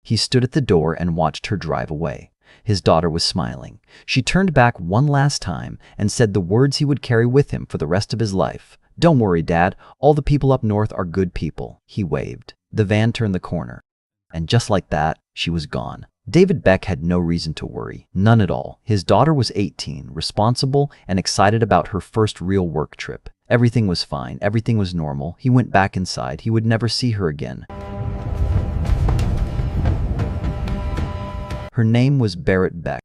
He stood at the door and watched her drive away. His daughter was smiling. She turned back one last time and said the words he would carry with him for the rest of his life. "Don't worry, Dad. All the people up north are good people." He waved. The van turned the corner. And just like that, she was gone. David Beck had no reason to worry. None at all. His daughter was 18, responsible, and excited about her first real work trip. Everything was fine. Everything was normal. He went back inside. He would never see her again. Her name was Berit Beck.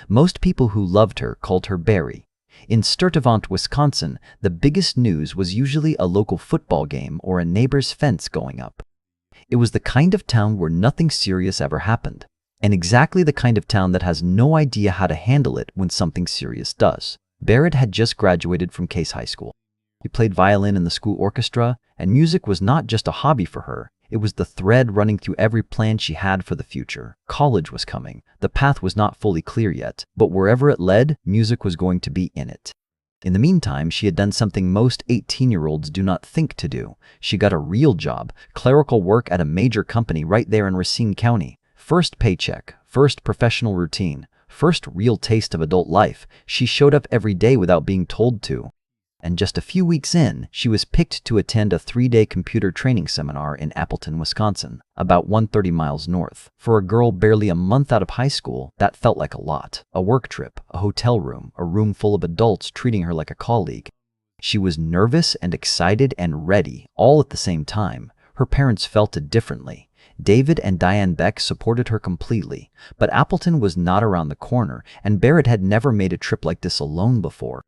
Most people who loved her called her Barry. In Sturtevant, Wisconsin, the biggest news was usually a local football game or a neighbor's fence going up. It was the kind of town where nothing serious ever happened, and exactly the kind of town that has no idea how to handle it when something serious does. Berit had just graduated from Case High School. He played violin in the school orchestra, and music was not just a hobby for her. It was the thread running through every plan she had for the future. College was coming. The path was not fully clear yet, but wherever it led, music was going to be in it. In the meantime, she had done something most 18-year-olds do not think to do. She got a real job, clerical work at a major company right there in Racine County. First paycheck, first professional routine, first real taste of adult life. She showed up every day without being told to. And just a few weeks in, she was picked to attend a 3-day computer training seminar in Appleton, Wisconsin, about 130 miles north. For a girl barely a month out of high school, that felt like a lot. A work trip, a hotel room, a room full of adults treating her like a colleague. She was nervous and excited and ready, all at the same time. Her parents felt it differently. David and Diane Beck supported her completely, but Appleton was not around the corner, and Berit had never made a trip like this alone before.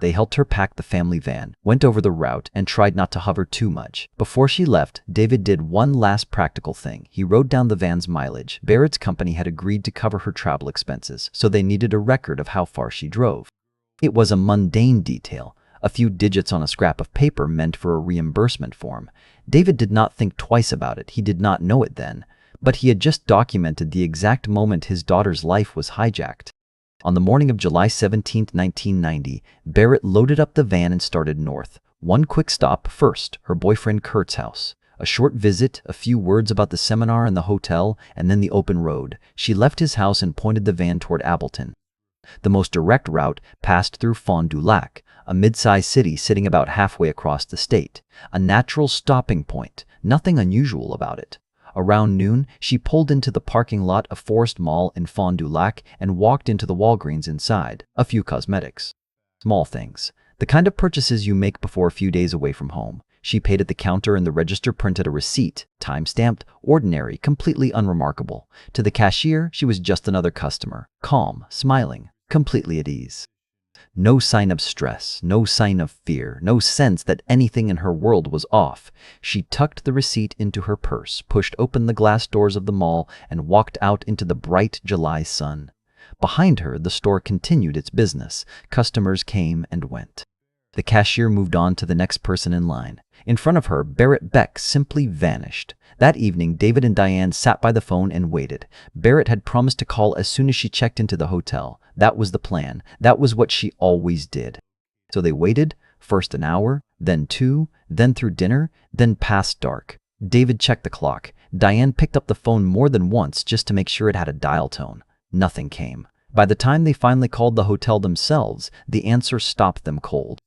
They helped her pack the family van, went over the route, and tried not to hover too much. Before she left, David did one last practical thing. He wrote down the van's mileage. Berit's company had agreed to cover her travel expenses, so they needed a record of how far she drove. It was a mundane detail. A few digits on a scrap of paper meant for a reimbursement form. David did not think twice about it. He did not know it then, but he had just documented the exact moment his daughter's life was hijacked. On the morning of July 17, 1990, Berit loaded up the van and started north. One quick stop first, her boyfriend Kurt's house. A short visit, a few words about the seminar and the hotel, and then the open road. She left his house and pointed the van toward Appleton. The most direct route passed through Fond du Lac, a mid-sized city sitting about halfway across the state. A natural stopping point, nothing unusual about it. Around noon, she pulled into the parking lot of Forest Mall in Fond du Lac and walked into the Walgreens inside. A few cosmetics. Small things. The kind of purchases you make before a few days away from home. She paid at the counter and the register printed a receipt, time-stamped, ordinary, completely unremarkable. To the cashier, she was just another customer, calm, smiling, completely at ease. No sign of stress, no sign of fear, no sense that anything in her world was off. She tucked the receipt into her purse, pushed open the glass doors of the mall, and walked out into the bright July sun. Behind her, the store continued its business. Customers came and went. The cashier moved on to the next person in line. In front of her, Berit Beck simply vanished. That evening, David and Diane sat by the phone and waited. Berit had promised to call as soon as she checked into the hotel. That was the plan. That was what she always did. So they waited, first an hour, then 2, then through dinner, then past dark. David checked the clock. Diane picked up the phone more than once just to make sure it had a dial tone. Nothing came. By the time they finally called the hotel themselves, the answer stopped them cold.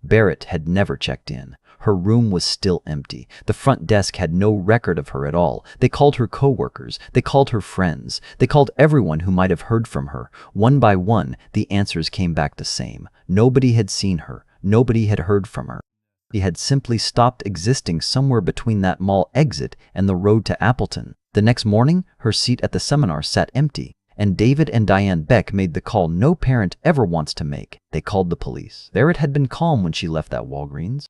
Berit had never checked in. Her room was still empty. The front desk had no record of her at all. They called her coworkers. They called her friends. They called everyone who might have heard from her. One by one, the answers came back the same. Nobody had seen her. Nobody had heard from her. She had simply stopped existing somewhere between that mall exit and the road to Appleton. The next morning, her seat at the seminar sat empty. And David and Diane Beck made the call no parent ever wants to make. They called the police. Berit had been calm when she left that Walgreens.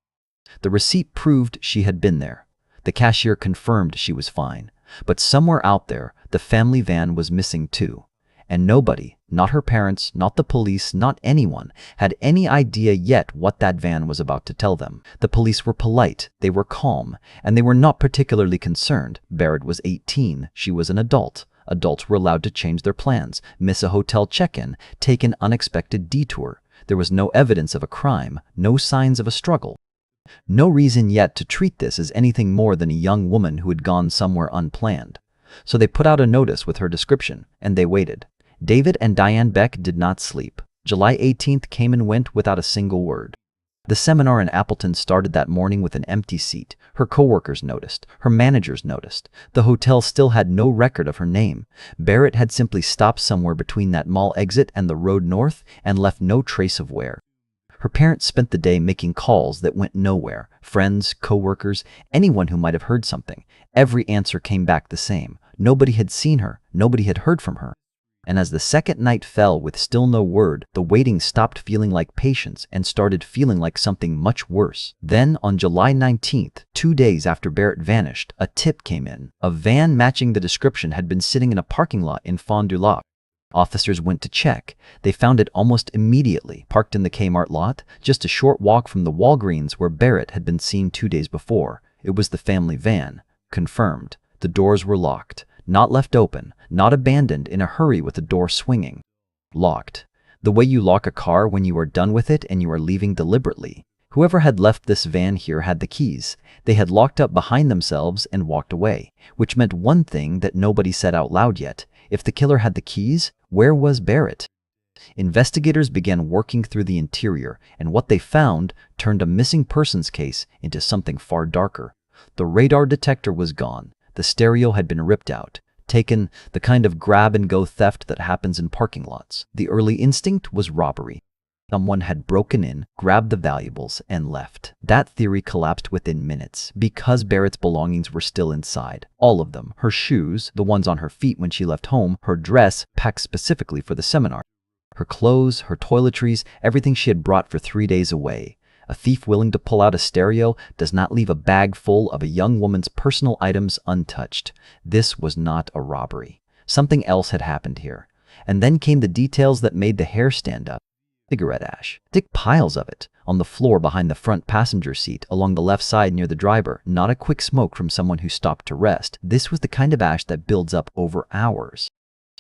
The receipt proved she had been there. The cashier confirmed she was fine. But somewhere out there, the family van was missing too. And nobody, not her parents, not the police, not anyone, had any idea yet what that van was about to tell them. The police were polite, they were calm, and they were not particularly concerned. Berit was 18, she was an adult. Adults were allowed to change their plans, miss a hotel check-in, take an unexpected detour. There was no evidence of a crime, no signs of a struggle. No reason yet to treat this as anything more than a young woman who had gone somewhere unplanned. So they put out a notice with her description, and they waited. David and Diane Beck did not sleep. July 18th came and went without a single word. The seminar in Appleton started that morning with an empty seat. Her coworkers noticed. Her managers noticed. The hotel still had no record of her name. Berit had simply stopped somewhere between that mall exit and the road north and left no trace of where. Her parents spent the day making calls that went nowhere. Friends, coworkers, anyone who might have heard something. Every answer came back the same. Nobody had seen her. Nobody had heard from her. And as the second night fell with still no word, the waiting stopped feeling like patience and started feeling like something much worse. Then, on July 19th, 2 days after Berit vanished, a tip came in. A van matching the description had been sitting in a parking lot in Fond du Lac. Officers went to check. They found it almost immediately, parked in the Kmart lot, just a short walk from the Walgreens where Berit had been seen 2 days before. It was the family van. Confirmed. The doors were locked. Not left open, not abandoned in a hurry with the door swinging. Locked. The way you lock a car when you are done with it and you are leaving deliberately. Whoever had left this van here had the keys. They had locked up behind themselves and walked away, which meant one thing that nobody said out loud yet. If the killer had the keys, where was Berit? Investigators began working through the interior, and what they found turned a missing persons case into something far darker. The radar detector was gone. The stereo had been ripped out, taken, the kind of grab-and-go theft that happens in parking lots. The early instinct was robbery. Someone had broken in, grabbed the valuables, and left. That theory collapsed within minutes because Berit's belongings were still inside. All of them. Her shoes, the ones on her feet when she left home, her dress, packed specifically for the seminar. Her clothes, her toiletries, everything she had brought for 3 days away. A thief willing to pull out a stereo does not leave a bag full of a young woman's personal items untouched. This was not a robbery. Something else had happened here. And then came the details that made the hair stand up. Cigarette ash. Thick piles of it. On the floor behind the front passenger seat, along the left side near the driver. Not a quick smoke from someone who stopped to rest. This was the kind of ash that builds up over hours.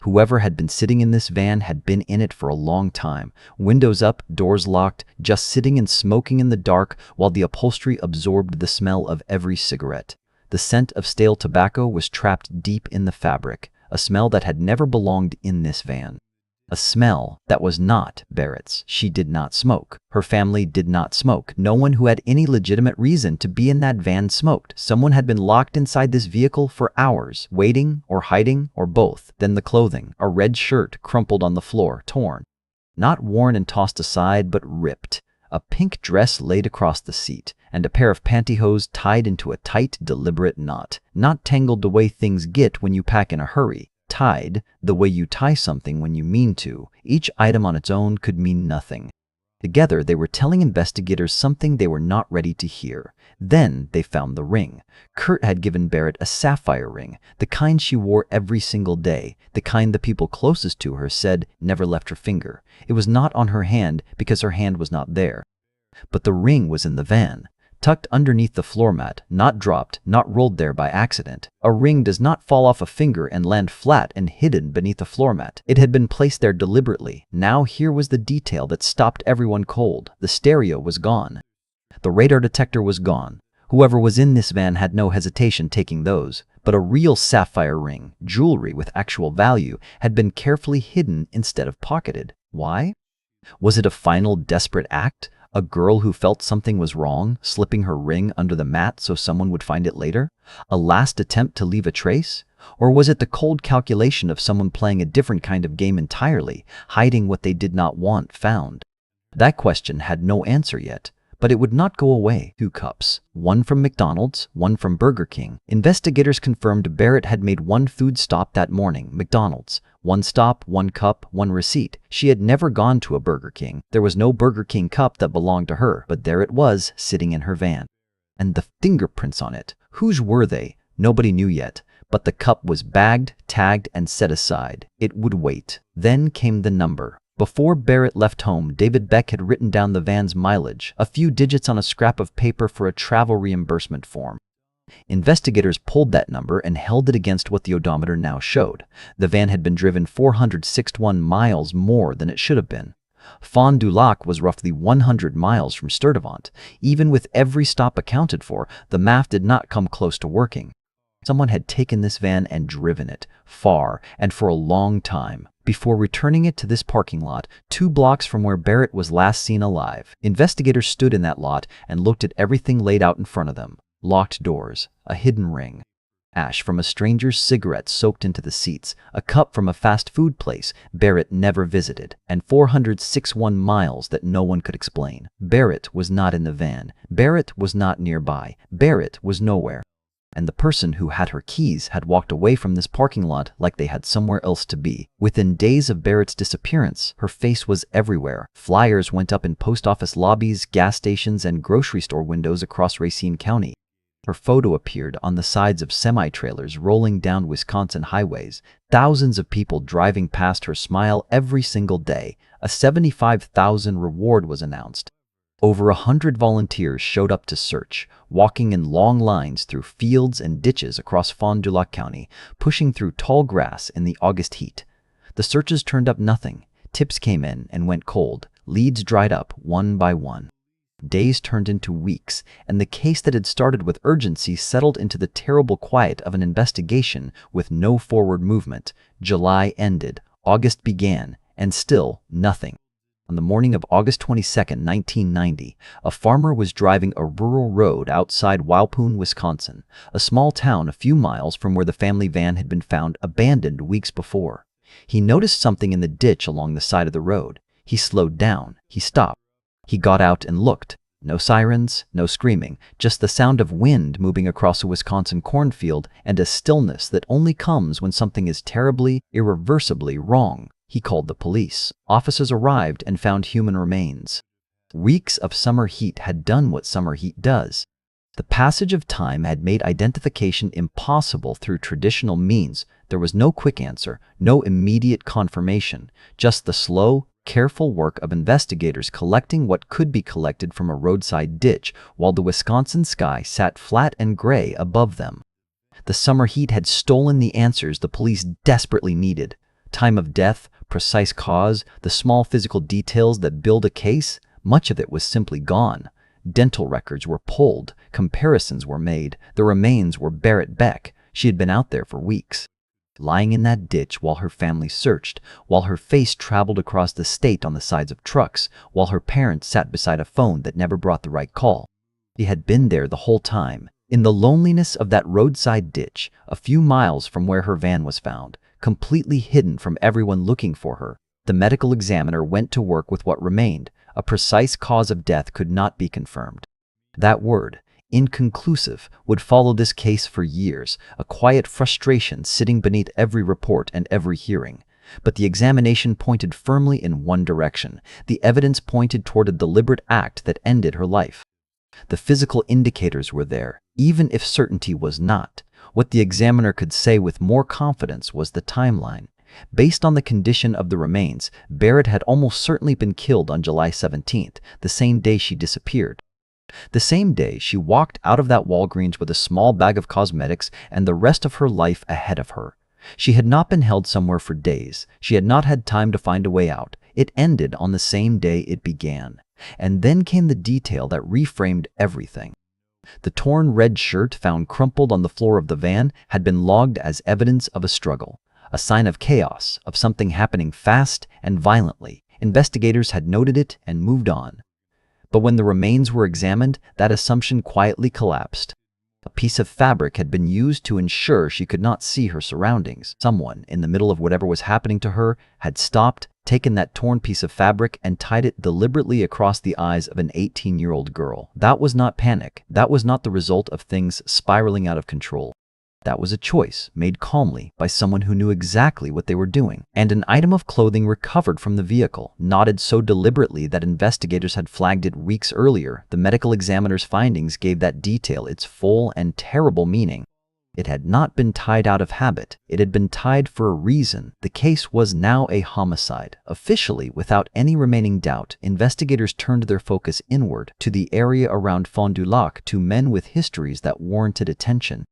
Whoever had been sitting in this van had been in it for a long time. Windows up, doors locked, just sitting and smoking in the dark while the upholstery absorbed the smell of every cigarette. The scent of stale tobacco was trapped deep in the fabric, a smell that had never belonged in this van. A smell that was not Berit's. She did not smoke. Her family did not smoke. No one who had any legitimate reason to be in that van smoked. Someone had been locked inside this vehicle for hours, waiting or hiding or both. Then the clothing, a red shirt crumpled on the floor, torn. Not worn and tossed aside, but ripped. A pink dress laid across the seat, and a pair of pantyhose tied into a tight, deliberate knot. Not tangled the way things get when you pack in a hurry. Tied, the way you tie something when you mean to. Each item on its own could mean nothing. Together, they were telling investigators something they were not ready to hear. Then they found the ring. Kurt had given Berit a sapphire ring, the kind she wore every single day, the kind the people closest to her said never left her finger. It was not on her hand because her hand was not there. But the ring was in the van. Tucked underneath the floor mat, not dropped, not rolled there by accident. A ring does not fall off a finger and land flat and hidden beneath a floor mat. It had been placed there deliberately. Now here was the detail that stopped everyone cold. The stereo was gone. The radar detector was gone. Whoever was in this van had no hesitation taking those. But a real sapphire ring, jewelry with actual value, had been carefully hidden instead of pocketed. Why? Was it a final desperate act? A girl who felt something was wrong, slipping her ring under the mat so someone would find it later? A last attempt to leave a trace? Or was it the cold calculation of someone playing a different kind of game entirely, hiding what they did not want found? That question had no answer yet, but it would not go away. 2 cups, one from McDonald's, one from Burger King. Investigators confirmed Berit had made one food stop that morning, McDonald's. 1 stop, 1 cup, 1 receipt. She had never gone to a Burger King. There was no Burger King cup that belonged to her, but there it was, sitting in her van. And the fingerprints on it. Whose were they? Nobody knew yet, but the cup was bagged, tagged, and set aside. It would wait. Then came the number. Before Berit left home, David Beck had written down the van's mileage, a few digits on a scrap of paper for a travel reimbursement form. Investigators pulled that number and held it against what the odometer now showed. The van had been driven 461 miles more than it should have been. Fond du Lac was roughly 100 miles from Sturtevant. Even with every stop accounted for, the math did not come close to working. Someone had taken this van and driven it far and for a long time before returning it to this parking lot 2 blocks from where Berit was last seen alive. Investigators stood in that lot and looked at everything laid out in front of them. Locked doors, a hidden ring, ash from a stranger's cigarette soaked into the seats, a cup from a fast food place Berit never visited, and 461 miles that no one could explain. Berit was not in the van. Berit was not nearby. Berit was nowhere. And the person who had her keys had walked away from this parking lot like they had somewhere else to be. Within days of Berit's disappearance, her face was everywhere. Flyers went up in post office lobbies, gas stations, and grocery store windows across Racine County. Her photo appeared on the sides of semi-trailers rolling down Wisconsin highways. Thousands of people driving past her smile every single day. A $75,000 reward was announced. Over 100 volunteers showed up to search, walking in long lines through fields and ditches across Fond du Lac County, pushing through tall grass in the August heat. The searches turned up nothing. Tips came in and went cold. Leads dried up one by one. Days turned into weeks, and the case that had started with urgency settled into the terrible quiet of an investigation with no forward movement. July ended, August began, and still nothing. On the morning of August 22, 1990, a farmer was driving a rural road outside Walpoon, Wisconsin, a small town a few miles from where the family van had been found abandoned weeks before. He noticed something in the ditch along the side of the road. He slowed down. He stopped. He got out and looked. No sirens, no screaming, just the sound of wind moving across a Wisconsin cornfield and a stillness that only comes when something is terribly, irreversibly wrong. He called the police. Officers arrived and found human remains. Weeks of summer heat had done what summer heat does. The passage of time had made identification impossible through traditional means. There was no quick answer, no immediate confirmation, just the slow, careful work of investigators collecting what could be collected from a roadside ditch while the Wisconsin sky sat flat and gray above them. The summer heat had stolen the answers the police desperately needed. Time of death, precise cause, the small physical details that build a case, much of it was simply gone. Dental records were pulled, comparisons were made, the remains were Berit Beck. She had been out there for weeks, lying in that ditch while her family searched, while her face traveled across the state on the sides of trucks, while her parents sat beside a phone that never brought the right call. She had been there the whole time, in the loneliness of that roadside ditch, a few miles from where her van was found, completely hidden from everyone looking for her. The medical examiner went to work with what remained. A precise cause of death could not be confirmed. That word, inconclusive, would follow this case for years, a quiet frustration sitting beneath every report and every hearing. But the examination pointed firmly in one direction. The evidence pointed toward a deliberate act that ended her life. The physical indicators were there, even if certainty was not. What the examiner could say with more confidence was the timeline. Based on the condition of the remains, Berit had almost certainly been killed on July 17th, the same day she disappeared. The same day she walked out of that Walgreens with a small bag of cosmetics and the rest of her life ahead of her. She had not been held somewhere for days. She had not had time to find a way out. It ended on the same day it began. And then came the detail that reframed everything. The torn red shirt found crumpled on the floor of the van had been logged as evidence of a struggle, a sign of chaos, of something happening fast and violently. Investigators had noted it and moved on. But when the remains were examined, that assumption quietly collapsed. A piece of fabric had been used to ensure she could not see her surroundings. Someone, in the middle of whatever was happening to her, had stopped, taken that torn piece of fabric and tied it deliberately across the eyes of an 18-year-old girl. That was not panic. That was not the result of things spiraling out of control. That was a choice made calmly by someone who knew exactly what they were doing. And an item of clothing recovered from the vehicle, knotted so deliberately that investigators had flagged it weeks earlier. The medical examiner's findings gave that detail its full and terrible meaning. It had not been tied out of habit. It had been tied for a reason. The case was now a homicide. Officially, without any remaining doubt, investigators turned their focus inward to the area around Fond du Lac, to men with histories that warranted attention.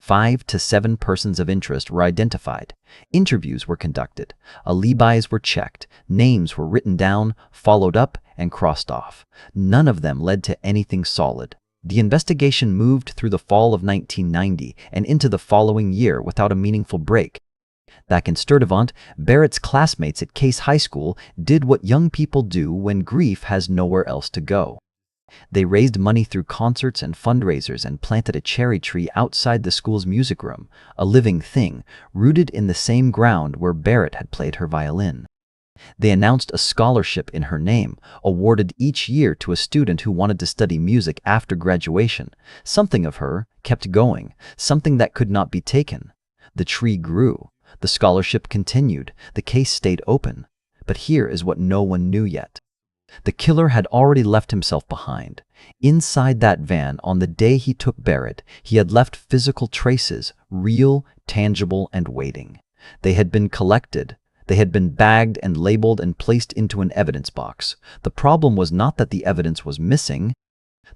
5 to 7 persons of interest were identified. Interviews were conducted. Alibis were checked. Names were written down, followed up, and crossed off. None of them led to anything solid. The investigation moved through the fall of 1990 and into the following year without a meaningful break. Back in Sturtevant, Berit's classmates at Case High School did what young people do when grief has nowhere else to go. They raised money through concerts and fundraisers and planted a cherry tree outside the school's music room, a living thing, rooted in the same ground where Berit had played her violin. They announced a scholarship in her name, awarded each year to a student who wanted to study music after graduation. Something of her kept going, something that could not be taken. The tree grew. The scholarship continued. The case stayed open. But here is what no one knew yet. The killer had already left himself behind. Inside that van, on the day he took Berit, he had left physical traces, real, tangible, and waiting. They had been collected. They had been bagged and labeled and placed into an evidence box. The problem was not that the evidence was missing.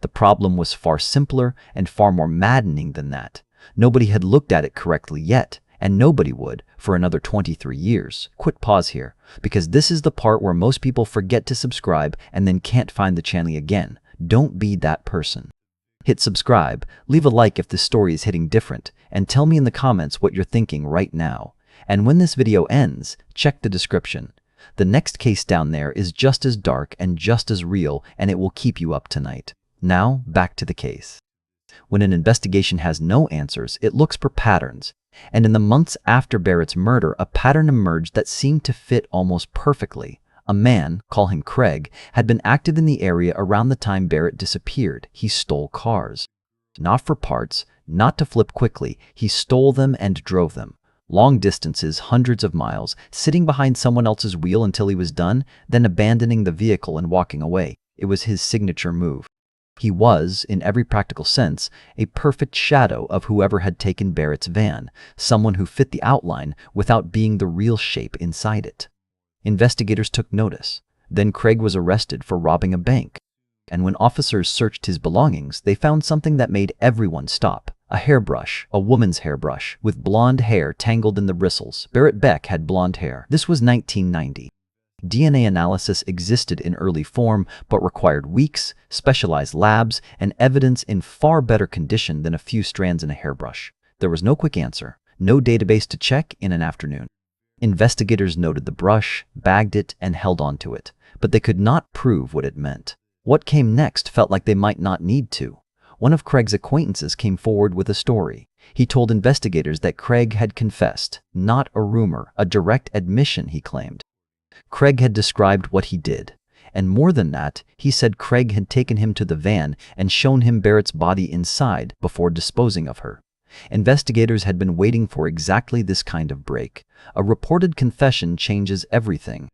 The problem was far simpler and far more maddening than that. Nobody had looked at it correctly yet, and nobody would for another 23 years. Quick pause here, because this is the part where most people forget to subscribe and then can't find the channel again. Don't be that person. Hit subscribe, leave a like if this story is hitting different, and tell me in the comments what you're thinking right now. And when this video ends, check the description. The next case down there is just as dark and just as real, and it will keep you up tonight. Now, back to the case. When an investigation has no answers, it looks for patterns. And in the months after Berit's murder, a pattern emerged that seemed to fit almost perfectly. A man, call him Craig, had been active in the area around the time Berit disappeared. He stole cars. Not for parts, not to flip quickly. He stole them and drove them. Long distances, hundreds of miles, sitting behind someone else's wheel until he was done, then abandoning the vehicle and walking away. It was his signature move. He was, in every practical sense, a perfect shadow of whoever had taken Berit's van, someone who fit the outline without being the real shape inside it. Investigators took notice. Then Craig was arrested for robbing a bank. And when officers searched his belongings, they found something that made everyone stop. A hairbrush, a woman's hairbrush, with blonde hair tangled in the bristles. Berit Beck had blonde hair. This was 1990. DNA analysis existed in early form, but required weeks, specialized labs, and evidence in far better condition than a few strands in a hairbrush. There was no quick answer, no database to check in an afternoon. Investigators noted the brush, bagged it, and held onto it, but they could not prove what it meant. What came next felt like they might not need to. One of Craig's acquaintances came forward with a story. He told investigators that Craig had confessed, not a rumor, a direct admission, he claimed. Craig had described what he did. And more than that, he said Craig had taken him to the van and shown him Berit's body inside before disposing of her. Investigators had been waiting for exactly this kind of break. A reported confession changes everything.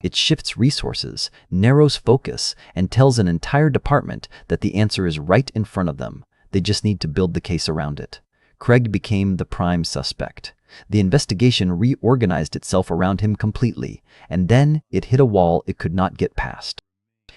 It shifts resources, narrows focus, and tells an entire department that the answer is right in front of them. They just need to build the case around it. Craig became the prime suspect. The investigation reorganized itself around him completely, and then it hit a wall it could not get past.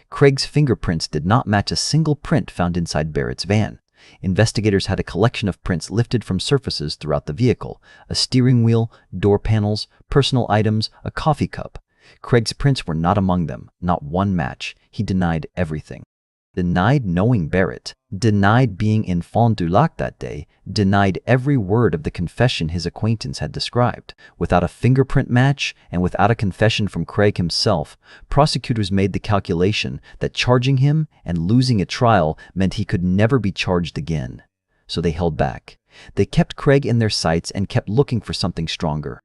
Craig's fingerprints did not match a single print found inside Berit's van. Investigators had a collection of prints lifted from surfaces throughout the vehicle: a steering wheel, door panels, personal items, a coffee cup. Craig's prints were not among them, not one match. He denied everything. Denied knowing Berit, denied being in Fond du Lac that day, denied every word of the confession his acquaintance had described. Without a fingerprint match and without a confession from Craig himself, prosecutors made the calculation that charging him and losing a trial meant he could never be charged again. So they held back. They kept Craig in their sights and kept looking for something stronger.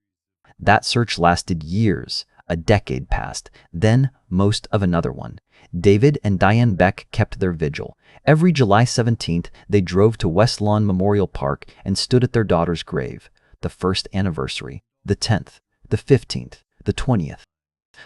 That search lasted years. A decade passed, then most of another one. David and Diane Beck kept their vigil. Every July 17th, they drove to West Lawn Memorial Park and stood at their daughter's grave. The first anniversary, the 10th, the 15th, the 20th.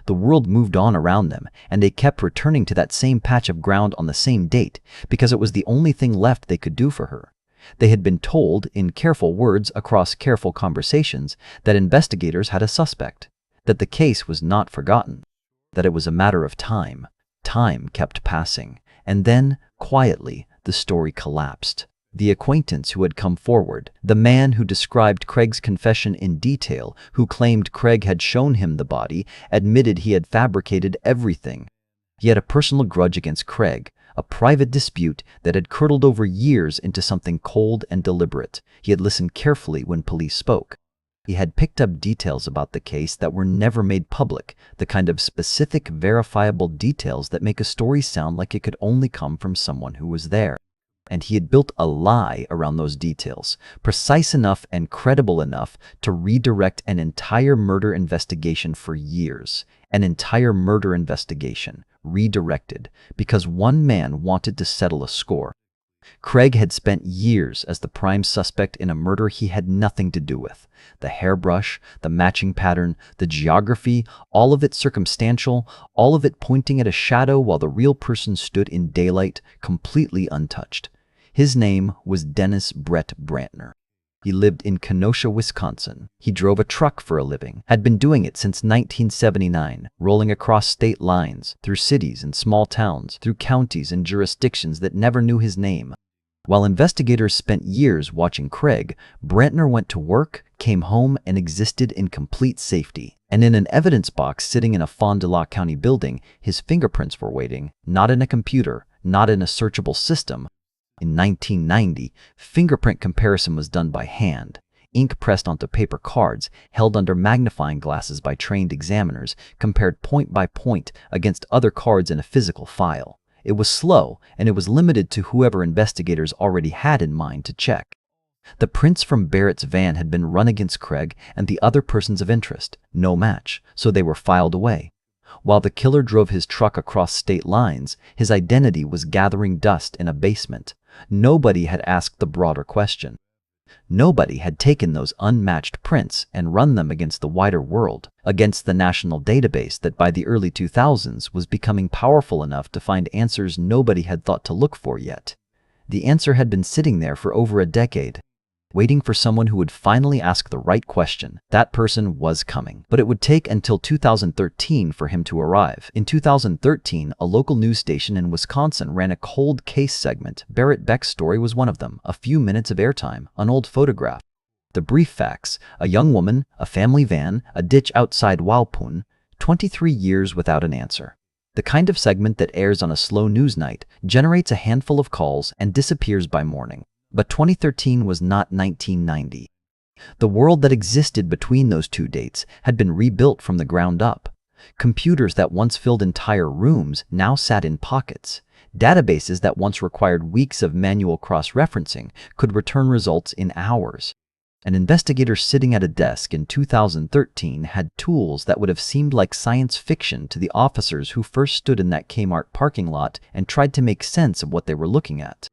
The world moved on around them, and they kept returning to that same patch of ground on the same date because it was the only thing left they could do for her. They had been told, in careful words across careful conversations, that investigators had a suspect, that the case was not forgotten, that it was a matter of time. Time kept passing, and then, quietly, the story collapsed. The acquaintance who had come forward, the man who described Craig's confession in detail, who claimed Craig had shown him the body, admitted he had fabricated everything. He had a personal grudge against Craig, a private dispute that had curdled over years into something cold and deliberate. He had listened carefully when police spoke. He had picked up details about the case that were never made public, the kind of specific, verifiable details that make a story sound like it could only come from someone who was there. And he had built a lie around those details, precise enough and credible enough to redirect an entire murder investigation for years. An entire murder investigation, redirected, because one man wanted to settle a score. Craig had spent years as the prime suspect in a murder he had nothing to do with. The hairbrush, the matching pattern, the geography, all of it circumstantial, all of it pointing at a shadow while the real person stood in daylight, completely untouched. His name was Dennis Brett Brantner. He lived in Kenosha, Wisconsin. He drove a truck for a living, had been doing it since 1979, rolling across state lines, through cities and small towns, through counties and jurisdictions that never knew his name. While investigators spent years watching Craig, Brantner went to work, came home, and existed in complete safety. And in an evidence box sitting in a Fond du Lac County building, his fingerprints were waiting, not in a computer, not in a searchable system. In 1990, fingerprint comparison was done by hand. Ink pressed onto paper cards, held under magnifying glasses by trained examiners, compared point by point against other cards in a physical file. It was slow, and it was limited to whoever investigators already had in mind to check. The prints from Berit's van had been run against Craig and the other persons of interest. No match, so they were filed away. While the killer drove his truck across state lines, his identity was gathering dust in a basement. Nobody had asked the broader question. Nobody had taken those unmatched prints and run them against the wider world, against the national database that by the early 2000s was becoming powerful enough to find answers nobody had thought to look for yet. The answer had been sitting there for over a decade, waiting for someone who would finally ask the right question. That person was coming, but it would take until 2013 for him to arrive. In 2013, a local news station in Wisconsin ran a cold case segment. Berit Beck's story was one of them. A few minutes of airtime, an old photograph. The brief facts: a young woman, a family van, a ditch outside Walpun, 23 years without an answer. The kind of segment that airs on a slow news night, generates a handful of calls, and disappears by morning. But 2013 was not 1990. The world that existed between those two dates had been rebuilt from the ground up. Computers that once filled entire rooms now sat in pockets. Databases that once required weeks of manual cross-referencing could return results in hours. An investigator sitting at a desk in 2013 had tools that would have seemed like science fiction to the officers who first stood in that Kmart parking lot and tried to make sense of what they were looking at.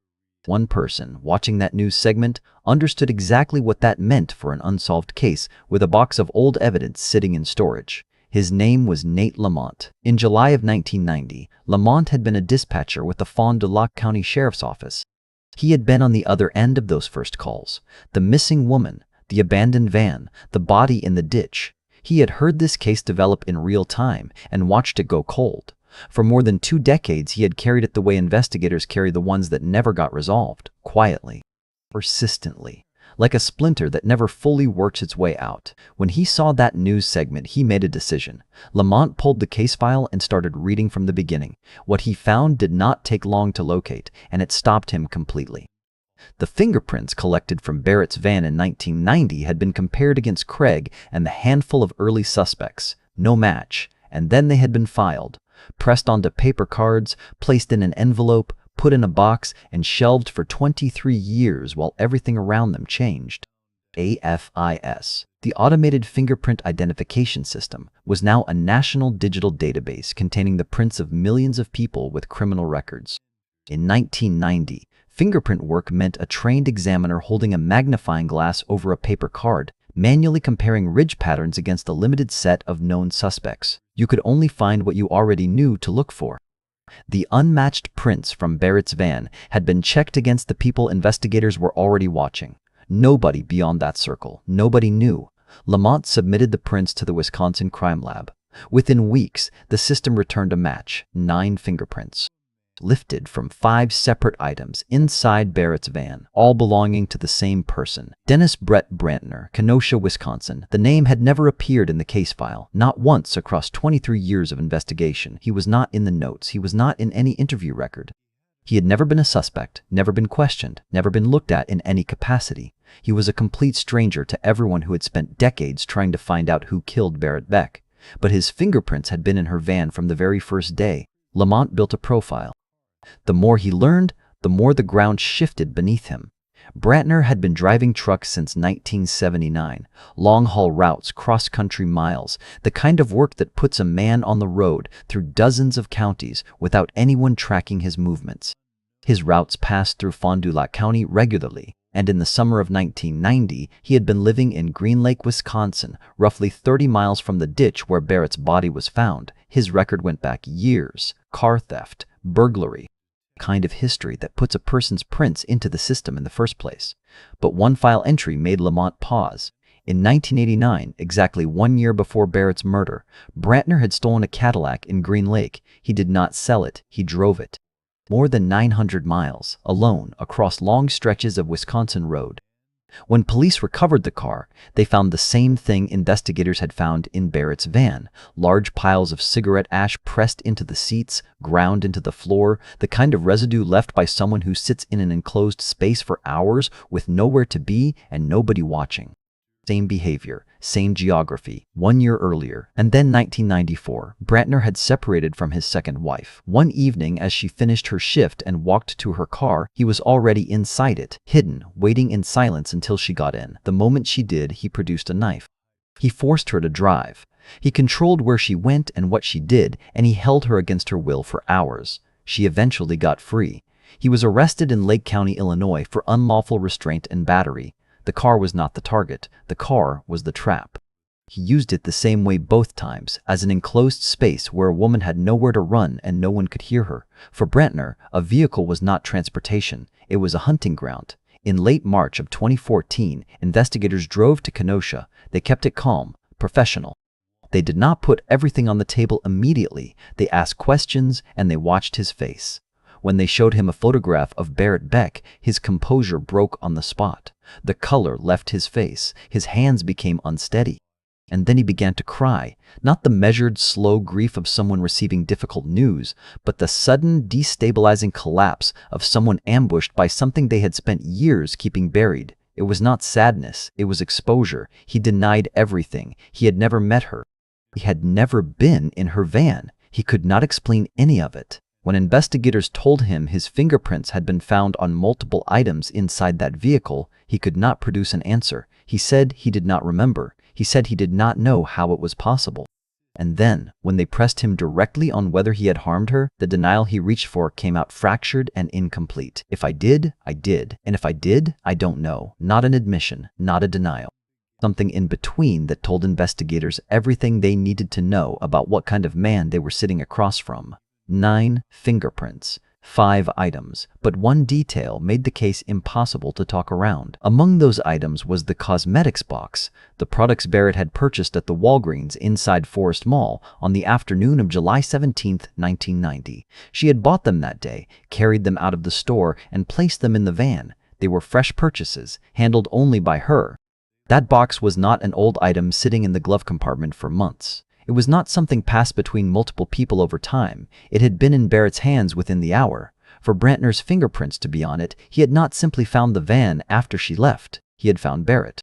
One person watching that news segment understood exactly what that meant for an unsolved case with a box of old evidence sitting in storage. His name was Nate Lamont. In July of 1990, Lamont had been a dispatcher with the Fond du Lac County Sheriff's Office. He had been on the other end of those first calls. The missing woman, the abandoned van, the body in the ditch. He had heard this case develop in real time and watched it go cold. For more than 2 decades, he had carried it the way investigators carry the ones that never got resolved, quietly, persistently, like a splinter that never fully works its way out. When he saw that news segment, he made a decision. Lamont pulled the case file and started reading from the beginning. What he found did not take long to locate, and it stopped him completely. The fingerprints collected from Berit's van in 1990 had been compared against Craig and the handful of early suspects. No match, and then they had been filed, pressed onto paper cards, placed in an envelope, put in a box, and shelved for 23 years while everything around them changed. AFIS, the Automated Fingerprint Identification System, was now a national digital database containing the prints of millions of people with criminal records. In 1990, fingerprint work meant a trained examiner holding a magnifying glass over a paper card, manually comparing ridge patterns against a limited set of known suspects. You could only find what you already knew to look for. The unmatched prints from Berit's van had been checked against the people investigators were already watching. Nobody beyond that circle, nobody knew. Lamont submitted the prints to the Wisconsin Crime Lab. Within weeks, the system returned a match, 9 fingerprints, lifted from 5 separate items inside Berit's van, all belonging to the same person. Dennis Brett Brantner, Kenosha, Wisconsin. The name had never appeared in the case file, not once across 23 years of investigation. He was not in the notes. He was not in any interview record. He had never been a suspect, never been questioned, never been looked at in any capacity. He was a complete stranger to everyone who had spent decades trying to find out who killed Berit Beck. But his fingerprints had been in her van from the very first day. Lamont built a profile. The more he learned, the more the ground shifted beneath him. Brantner had been driving trucks since 1979, long-haul routes, cross-country miles, the kind of work that puts a man on the road through dozens of counties without anyone tracking his movements. His routes passed through Fond du Lac County regularly, and in the summer of 1990, he had been living in Green Lake, Wisconsin, roughly 30 miles from the ditch where Berit's body was found. His record went back years: car theft, burglary, kind of history that puts a person's prints into the system in the first place. But one file entry made Lamont pause. In 1989, exactly 1 year before Berit's murder, Brantner had stolen a Cadillac in Green Lake. He did not sell it, he drove it. More than 900 miles, alone, across long stretches of Wisconsin road. When police recovered the car, they found the same thing investigators had found in Berit's van: large piles of cigarette ash pressed into the seats, ground into the floor, the kind of residue left by someone who sits in an enclosed space for hours with nowhere to be and nobody watching. Same behavior, same geography. 1 year earlier, and then 1994, Brantner had separated from his second wife. One evening, as she finished her shift and walked to her car, he was already inside it, hidden, waiting in silence until she got in. The moment she did, he produced a knife. He forced her to drive. He controlled where she went and what she did, and he held her against her will for hours. She eventually got free. He was arrested in Lake County, Illinois, for unlawful restraint and battery. The car was not the target. The car was the trap. He used it the same way both times, as an enclosed space where a woman had nowhere to run and no one could hear her. For Brantner, a vehicle was not transportation. It was a hunting ground. In late March of 2014, investigators drove to Kenosha. They kept it calm, professional. They did not put everything on the table immediately. They asked questions and they watched his face. When they showed him a photograph of Berit Beck, his composure broke on the spot. The color left his face. His hands became unsteady. And then he began to cry, not the measured, slow grief of someone receiving difficult news, but the sudden, destabilizing collapse of someone ambushed by something they had spent years keeping buried. It was not sadness, it was exposure. He denied everything. He had never met her. He had never been in her van. He could not explain any of it. When investigators told him his fingerprints had been found on multiple items inside that vehicle, he could not produce an answer. He said he did not remember. He said he did not know how it was possible. And then, when they pressed him directly on whether he had harmed her, the denial he reached for came out fractured and incomplete. If I did, I did. And if I did, I don't know. Not an admission, not a denial. Something in between that told investigators everything they needed to know about what kind of man they were sitting across from. 9 fingerprints, 5 items, but one detail made the case impossible to talk around. Among those items was the cosmetics box, the products Berit had purchased at the Walgreens inside Forest Mall on the afternoon of July 17, 1990. She had bought them that day, carried them out of the store, and placed them in the van. They were fresh purchases, handled only by her. That box was not an old item sitting in the glove compartment for months. It was not something passed between multiple people over time. It had been in Berit's hands within the hour. For Brantner's fingerprints to be on it, he had not simply found the van after she left. He had found Berit.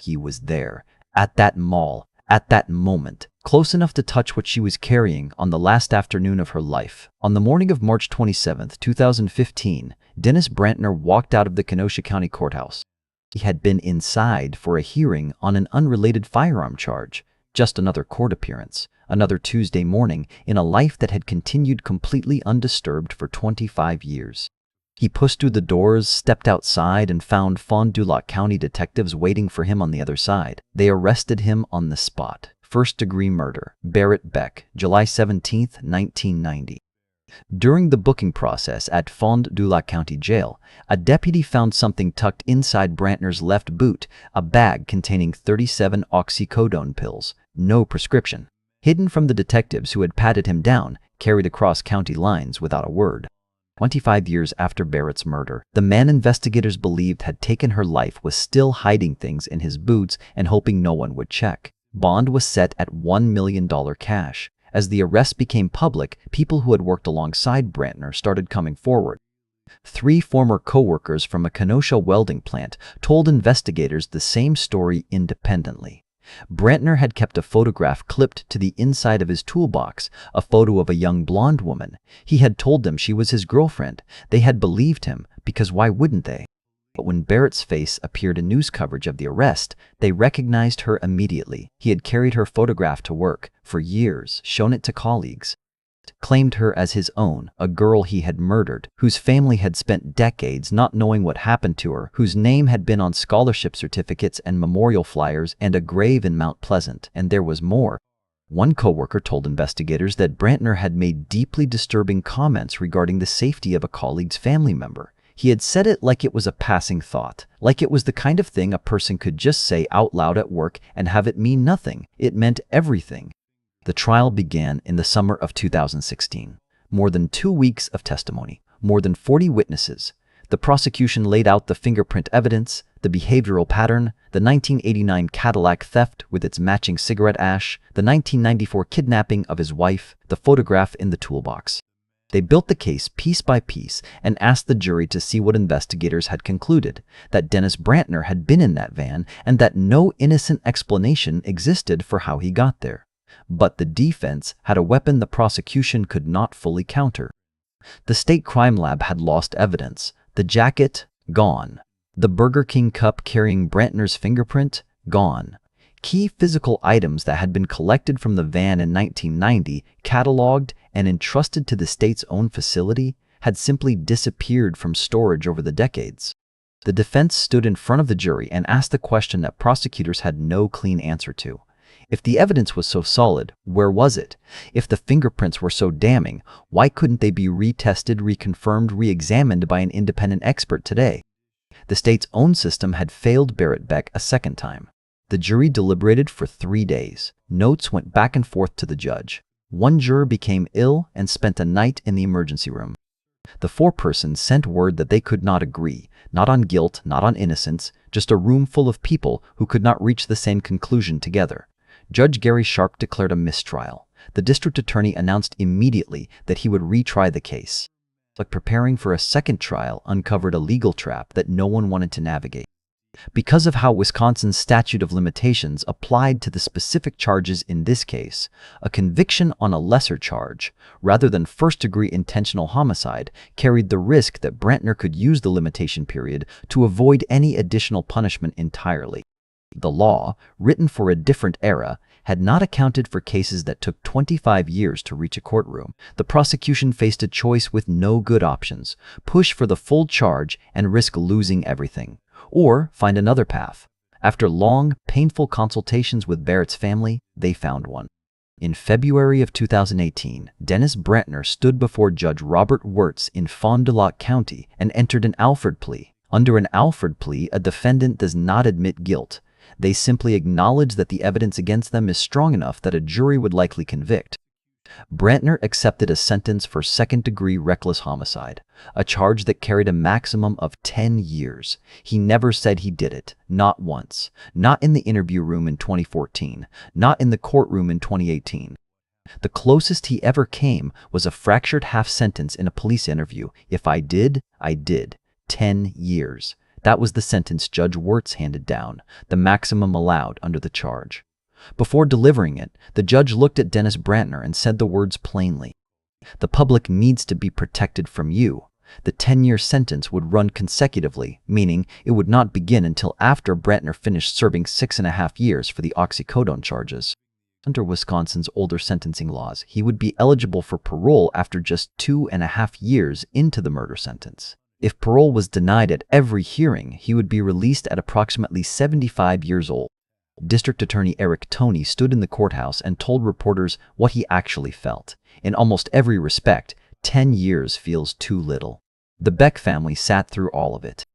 He was there, at that mall, at that moment, close enough to touch what she was carrying on the last afternoon of her life. On the morning of March 27, 2015, Dennis Brantner walked out of the Kenosha County Courthouse. He had been inside for a hearing on an unrelated firearm charge. Just another court appearance, another Tuesday morning in a life that had continued completely undisturbed for 25 years. He pushed through the doors, stepped outside, and found Fond du Lac County detectives waiting for him on the other side. They arrested him on the spot. First-degree murder. Berit Beck, July 17, 1990. During the booking process at Fond du Lac County Jail, a deputy found something tucked inside Brantner's left boot, a bag containing 37 oxycodone pills, no prescription. Hidden from the detectives who had patted him down, carried across county lines without a word. 25 years after Berit's murder, the man investigators believed had taken her life was still hiding things in his boots and hoping no one would check. Bond was set at $1 million cash. As the arrest became public, people who had worked alongside Brantner started coming forward. Three former co-workers from a Kenosha welding plant told investigators the same story independently. Brantner had kept a photograph clipped to the inside of his toolbox, a photo of a young blonde woman. He had told them she was his girlfriend. They had believed him, because why wouldn't they? But when Berit's face appeared in news coverage of the arrest, they recognized her immediately. He had carried her photograph to work for years, shown it to colleagues, claimed her as his own, a girl he had murdered, whose family had spent decades not knowing what happened to her, whose name had been on scholarship certificates and memorial flyers and a grave in Mount Pleasant. And there was more. One coworker told investigators that Brantner had made deeply disturbing comments regarding the safety of a colleague's family member. He had said it like it was a passing thought, like it was the kind of thing a person could just say out loud at work and have it mean nothing. It meant everything. The trial began in the summer of 2016. More than 2 weeks of testimony, more than 40 witnesses. The prosecution laid out the fingerprint evidence, the behavioral pattern, the 1989 Cadillac theft with its matching cigarette ash, the 1994 kidnapping of his wife, the photograph in the toolbox. They built the case piece by piece and asked the jury to see what investigators had concluded, that Dennis Brantner had been in that van and that no innocent explanation existed for how he got there. But the defense had a weapon the prosecution could not fully counter. The state crime lab had lost evidence. The jacket, gone. The Burger King cup carrying Brantner's fingerprint, gone. Key physical items that had been collected from the van in 1990, cataloged and entrusted to the state's own facility, had simply disappeared from storage over the decades. The defense stood in front of the jury and asked the question that prosecutors had no clean answer to. If the evidence was so solid, where was it? If the fingerprints were so damning, why couldn't they be retested, reconfirmed, re-examined by an independent expert today? The state's own system had failed Berit Beck a second time. The jury deliberated for 3 days. Notes went back and forth to the judge. One juror became ill and spent a night in the emergency room. The foreperson sent word that they could not agree, not on guilt, not on innocence, just a room full of people who could not reach the same conclusion together. Judge Gary Sharp declared a mistrial. The district attorney announced immediately that he would retry the case. But preparing for a second trial uncovered a legal trap that no one wanted to navigate. Because of how Wisconsin's statute of limitations applied to the specific charges in this case, a conviction on a lesser charge, rather than first-degree intentional homicide, carried the risk that Brantner could use the limitation period to avoid any additional punishment entirely. The law, written for a different era, had not accounted for cases that took 25 years to reach a courtroom. The prosecution faced a choice with no good options: push for the full charge and risk losing everything, or find another path. After long, painful consultations with Berit's family, they found one. In February of 2018, Dennis Brantner stood before Judge Robert Wirtz in Fond du Lac County and entered an Alford plea. Under an Alford plea, a defendant does not admit guilt. They simply acknowledge that the evidence against them is strong enough that a jury would likely convict. Brantner accepted a sentence for second-degree reckless homicide, a charge that carried a maximum of 10 years. He never said he did it, not once, not in the interview room in 2014, not in the courtroom in 2018. The closest he ever came was a fractured half sentence in a police interview: "If I did, I did. 10 years. That was the sentence Judge Wirtz handed down, the maximum allowed under the charge. Before delivering it, the judge looked at Dennis Brantner and said the words plainly: "The public needs to be protected from you." The 10-year sentence would run consecutively, meaning it would not begin until after Brantner finished serving 6.5 years for the oxycodone charges. Under Wisconsin's older sentencing laws, he would be eligible for parole after just 2.5 years into the murder sentence. If parole was denied at every hearing, he would be released at approximately 75 years old. District Attorney Eric Toney stood in the courthouse and told reporters what he actually felt. In almost every respect, 10 years feels too little. The Beck family sat through all of it.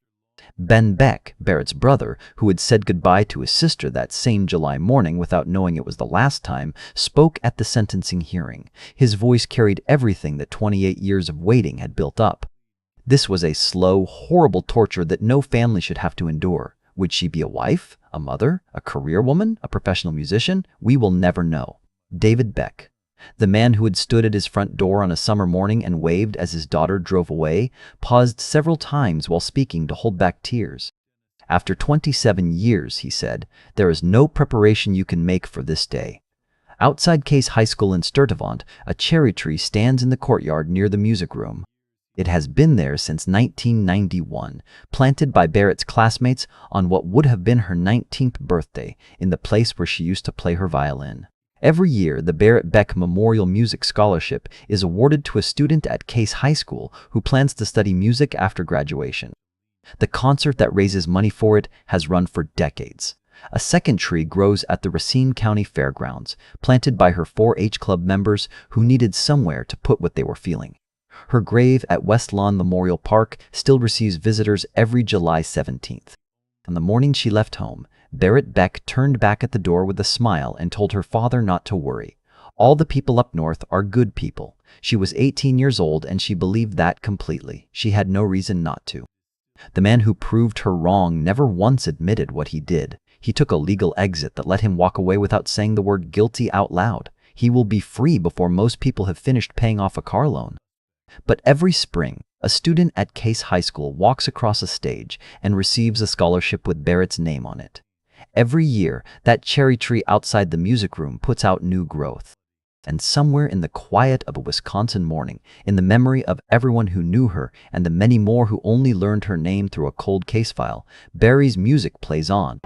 Ben Beck, Berit's brother, who had said goodbye to his sister that same July morning without knowing it was the last time, spoke at the sentencing hearing. His voice carried everything that 28 years of waiting had built up. This was a slow, horrible torture that no family should have to endure. Would she be a wife, a mother, a career woman, a professional musician? We will never know. David Beck. The man who had stood at his front door on a summer morning and waved as his daughter drove away paused several times while speaking to hold back tears. "After 27 years," he said, "there is no preparation you can make for this day." Outside Case High School in Sturtevant, a cherry tree stands in the courtyard near the music room. It has been there since 1991, planted by Berit's classmates on what would have been her 19th birthday, in the place where she used to play her violin. Every year, the Berit Beck Memorial Music Scholarship is awarded to a student at Case High School who plans to study music after graduation. The concert that raises money for it has run for decades. A second tree grows at the Racine County Fairgrounds, planted by her 4-H club members who needed somewhere to put what they were feeling. Her grave at West Lawn Memorial Park still receives visitors every July 17th. On the morning she left home, Berit Beck turned back at the door with a smile and told her father not to worry. All the people up north are good people. She was 18 years old and she believed that completely. She had no reason not to. The man who proved her wrong never once admitted what he did. He took a legal exit that let him walk away without saying the word guilty out loud. He will be free before most people have finished paying off a car loan. But every spring, a student at Case High School walks across a stage and receives a scholarship with Berit's name on it. Every year, that cherry tree outside the music room puts out new growth. And somewhere in the quiet of a Wisconsin morning, in the memory of everyone who knew her and the many more who only learned her name through a cold case file, Berit's music plays on.